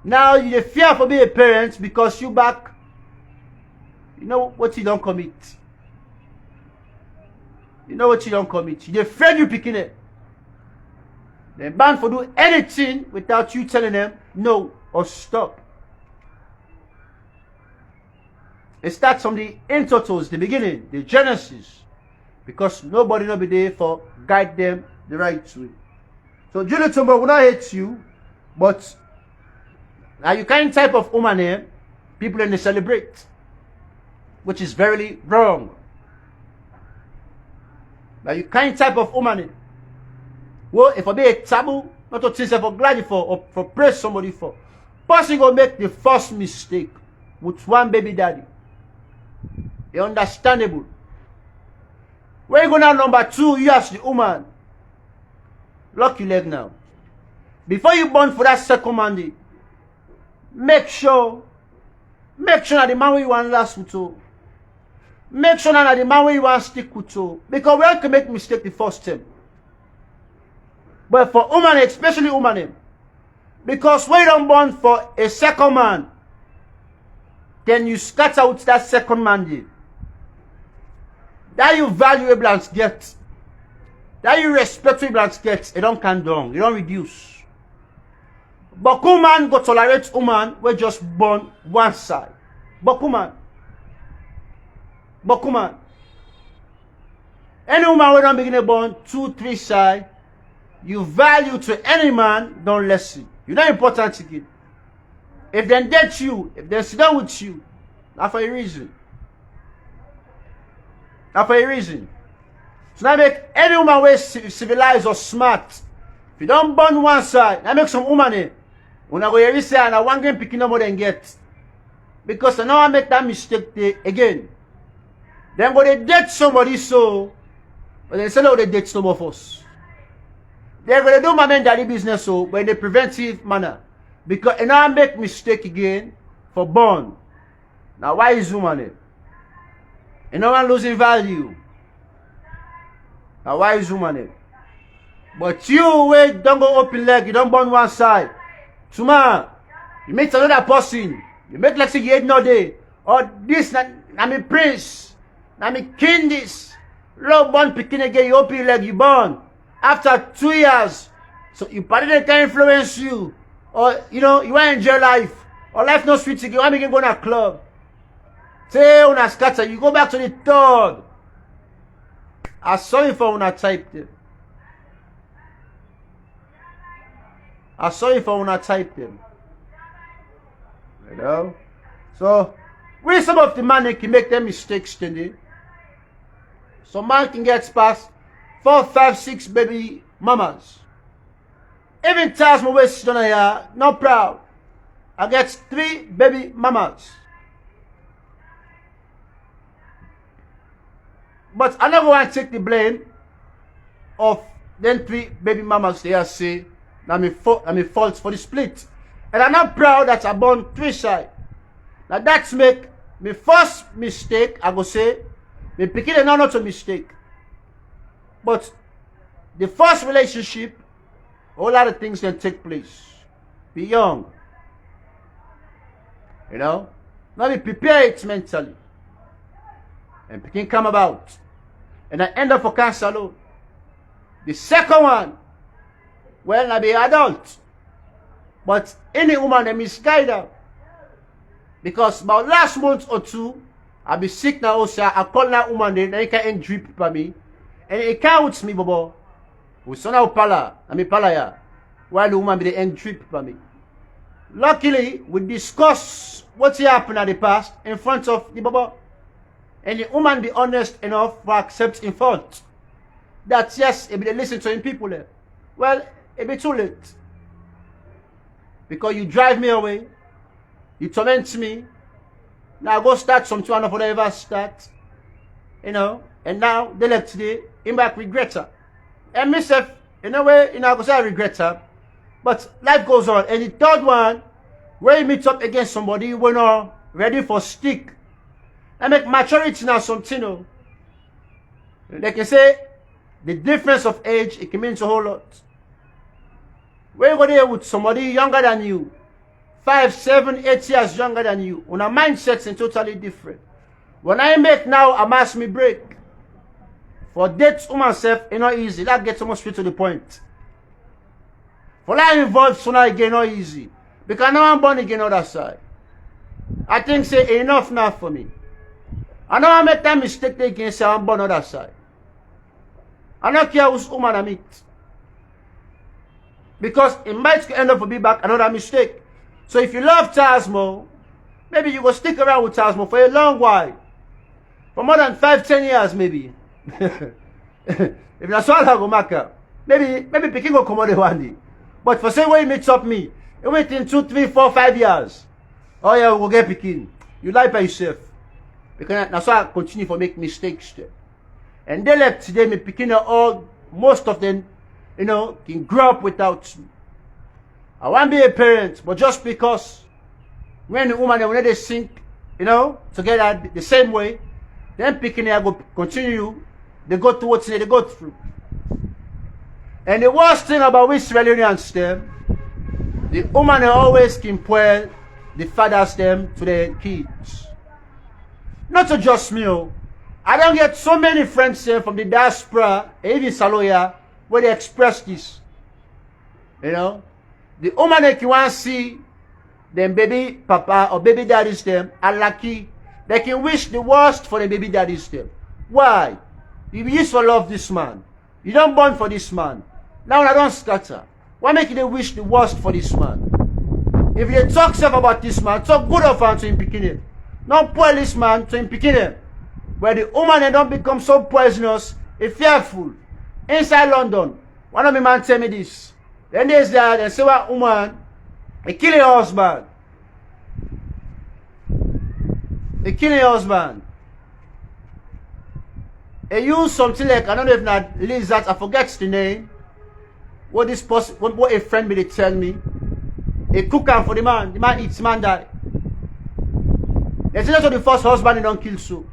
Now you're fear for being a parent because you back. You know what you don't commit. You know what you don't commit. You're afraid you picking it. They're banned for do anything without you telling them no or stop. It starts from the intros, the beginning, the genesis. Because nobody will be there for guide them the right way. So Julie Tumbo will not hate you, but now you kind type of woman here, people and they celebrate, which is very wrong. Now you kind type of woman here. Well, if I be a taboo, not to say for glad for or for praise somebody for, person go make the first mistake with one baby daddy. It's understandable. When you go now number 2, you ask the woman. Lock your leg now. Before you born for that second Monday, make sure that the man where you want last with you. Make sure that the man where you want stick with you. Because we all can make mistake the first time. But for woman, especially woman, because when you don't born for a second man, then you scatter out that second Monday. That you valuable and get. That you respectable and get. It don't come down. It don't reduce. But woman go tolerate woman we just born one side. But woman. Any woman we don't begin to born 2, 3 side, you value to any man, don't listen. You're not important again. If they date you, if they sit down with you, not for a reason. Not for a reason. So now make any woman way civilized or smart. If you don't burn one side, now make some woman here. When I go here say and I want them picking up more than get. Because I know I make that mistake there again. Then go they date somebody so, but they say no they date some of us. They're going to do my man daddy business so, but in a preventive manner. Because and I make mistake again for born. Now why is woman here? And no one losing value. Now why is woman here? But you wait, don't go open leg, you don't burn one side. Tomorrow, you meet another person. You make like say you ain't no day. Or this, na me prince. Na me king this. Love born picking again, you open leg, you born. After 2 years, so you party that can influence you. Or, you know, you want to enjoy life. Or life no sweet again, you want to go to a club. Say, una scatter, you go back to the 3rd. I saw you for una type them. I saw you for una type them. You know? So, we some of the man can make them mistakes today. Some man can get past 4, 5, 6 baby mamas. Even times my waist done here, not proud. I get 3 baby mamas. But I never want to take the blame of them 3 baby mamas there say that me fault for the split. And I'm not proud that I born 3 side. Now that's make me first mistake, I go say, me picking a not a mistake. But the first relationship, a whole lot of things can take place. Be young. You know? Now be prepared mentally. And picking come about. And I end up for cancer alone. The second one, well, I be adult. But any woman they misguide her. Because about last month or two, I be sick now also. I call that woman then he can drip for me. And it counts me, bobo. We saw now pala. I mean pala ya. While the woman be the end drip for me. Luckily, we discuss what's happened at the past in front of the bobo. And the woman be honest enough to accept in fault. That yes, it be listen to him people there. Well, it be too late. Because you drive me away. You torment me. Now go start something and whatever start. You know. And now, they left today, him back regret her. And myself, in a way, you know, I go say I regret her. But life goes on. And the third one, where you meet up against somebody, we're not ready for stick. I make maturity now something, you know. They can say, the difference of age, it can mean a whole lot. When you go there with somebody younger than you, 5, 7, 8 years younger than you, when our mindsets are totally different. When I make now a mass me break, for dates to myself, it's not easy. That gets almost straight to the point. For that involved sooner again, not easy. Because now I'm born again on that side. I think say enough now for me. I know I make that mistake again, say I'm born on that side. I don't care who's woman I meet. Because it might end up for be back another mistake. So if you love Tasmo, maybe you will stick around with Tasmo for a long while. For more than 5, 10 years maybe. If that's all I go make maybe picking will come out one day. But for say when you meet up me, you wait in 2, 3, 4, 5 years. Oh yeah, we will get picking. You lie by yourself. Because that's why I continue for make mistakes there. And they left today, me picking all, most of them, you know, can grow up without me. I want to be a parent, but just because when the woman when they sink, you know, together the same way, then picking I go continue, they go through what they go through. And the worst thing about we Sierra Leoneans them, the woman always can point the fathers them to their kids. Not to just me, oh. I don't get so many friends here from the diaspora, even Saloya, where they express this. You know? The woman that you want to see them baby papa or baby daddies them are lucky. They can wish the worst for the baby daddies them. Why? You used to love this man. You don't born for this man. Now I don't scatter. Why make you wish the worst for this man? If you talk stuff about this man, talk good of him to him picking him. Don't spoil this man to him picking him. Where the woman they don't become so poisonous, it's fearful. Inside London, one of my man tell me this. Then there's that and say what woman, they kill her husband. They kill her husband. They use something like, I don't know if not lizard, I forget the name. What this person, what a friend me they tell me. They cook him for the man eats, man die. They say that's the first husband they don't kill so.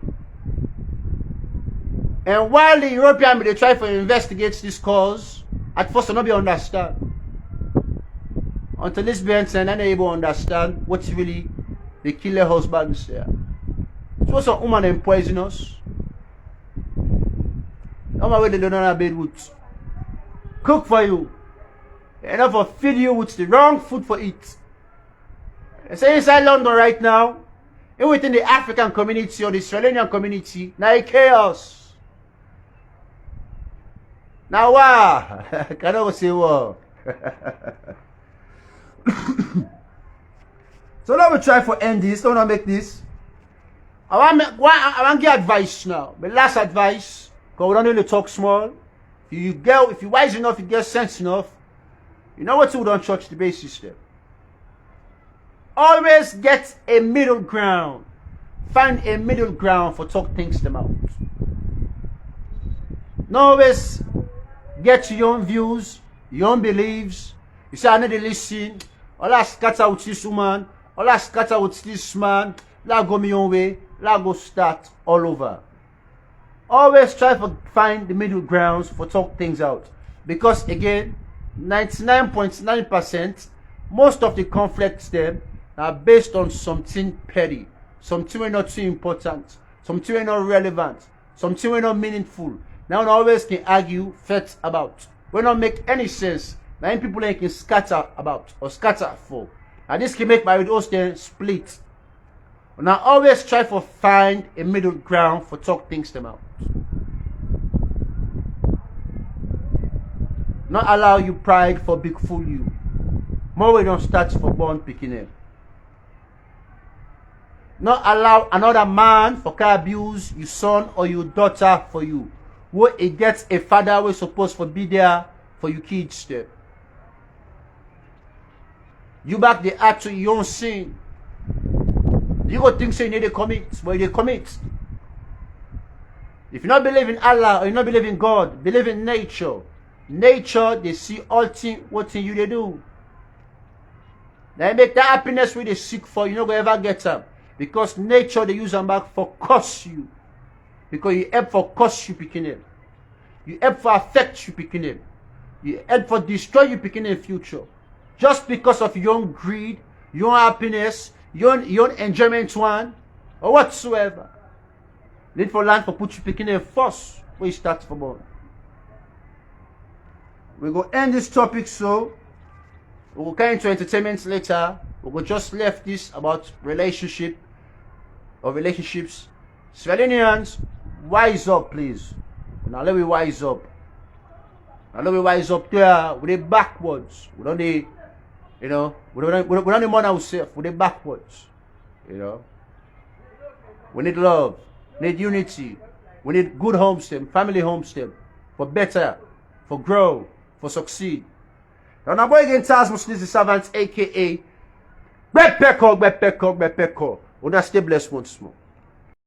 And while the European they try to investigate this cause, at first they don't be understand. Until this Benson and they able to understand what's really the killer husbands there. So some woman and poisonous. On my way they don't have bed with. Cook for you. Enough of feed you with the wrong food for it. They say inside London right now, and within the African community or the Australian community, now it's chaos. Now wow, cannot say wow. So now we try for end this. Don't make this. I want to give advice now. My last advice, because we don't really talk small. If you're wise enough, you get sense enough, you know what to do on church the basis there. Always get a middle ground. Find a middle ground for talk things them out. Not always get your own views, your own beliefs. You say I need to listen. All I scatter with this woman, all I scatter with this man, let go my own way, let go start all over. Always try to find the middle grounds for talk things out. Because again, 99.9%, most of the conflicts there are based on something petty, something not too important, something not relevant, something not meaningful. Now we always can argue facts about. Will not make any sense Now people can scatter about or scatter for. And this can make marriage also split. Now always try to find a middle ground for talk things them out. Not allow you pride for big fool you. More we don't start for born picking him. Not allow another man for can abuse your son or your daughter for you. Where it gets a father who supposed to be there for your kids there. You back the act to your own sin. You go think so you need to commit, but you commit. If you not believe in Allah or you not believe in God, believe in nature. Nature, they see all thing what thing you they do. They make that happiness we they seek for, you not gonna ever get them. Because nature they use them back for curse you. Because you help for curse you picking him. You help for affect you picking him. You help for destroy you picking in the future. Just because of your own greed, your own happiness, your own enjoyment one, or whatsoever. Need for land for put you picking in first where you start from on. We go end this topic so we will come into entertainment later. We will just left this about relationship or relationships. Sierra wise up please. Now let me wise up. Now let me wise up there with it backwards. We don't need, you know, we don't need money ourselves, with it backwards. You know. We need love, need unity, we need good homestead, family homestead, for better, for grow, for succeed. Now boy again tells us this is servants aka Bepeko. Una stay blessed once more.